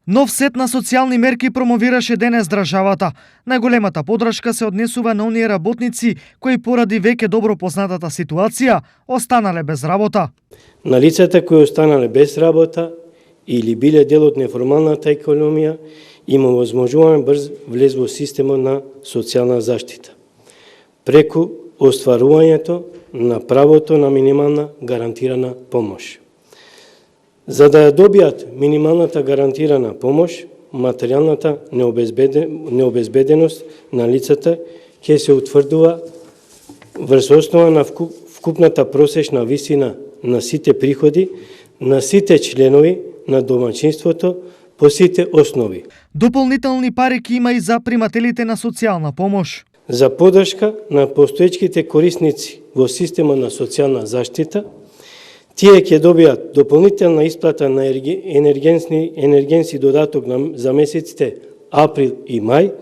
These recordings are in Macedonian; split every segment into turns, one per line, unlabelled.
Нов сет на социјални мерки промовираше денес државата. Најголемата подршка се однесува на оние работници кои поради веќе добро познатата ситуација останале без работа.
На лицата кои останале без работа или биле дел од неформалната економија, има возможуваме брз влез во системот на социјална заштита, преку остварувањето на правото на минимална гарантирана помош. За да ја добијат минималната гарантирана помош, материјалната необезбеденост на лицата ќе се утврдува врз основа на вкупната просечна висина на сите приходи на сите членови на домаќинството по сите основи.
Дополнителни пари ќе има и за примателите на социјална помош.
За поддршка на постоечките корисници во системот на социјална заштита, тие ќе добијат дополнителна исплата на енергенски додаток за месеците април и мај.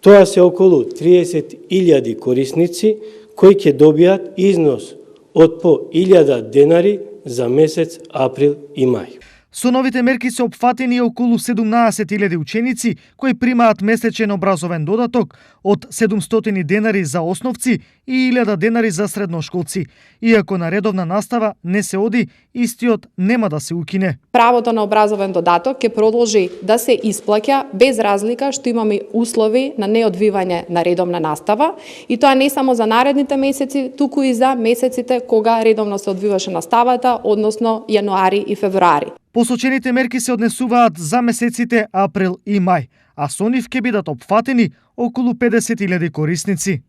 Тоа се околу 30.000 корисници кои ќе добијат износ од по 1.000 денари за месец април и мај.
Со новите мерки се опфатени околу 17.000 ученици кои примаат месечен образовен додаток од 700 денари за основци и 1.000 денари за средношколци. Иако на редовна настава не се оди, истиот нема да се укине.
Правото на образовен додаток ќе продолжи да се исплаќа без разлика што имаме услови на неодвивање на редовна настава, и тоа не само за наредните месеци, туку и за месеците кога редовно се одвиваше наставата, односно јануари и февруари.
Посочените мерки се однесуваат за месеците април и мај, а со нив ќе бидат опфатени околу 50.000 корисници.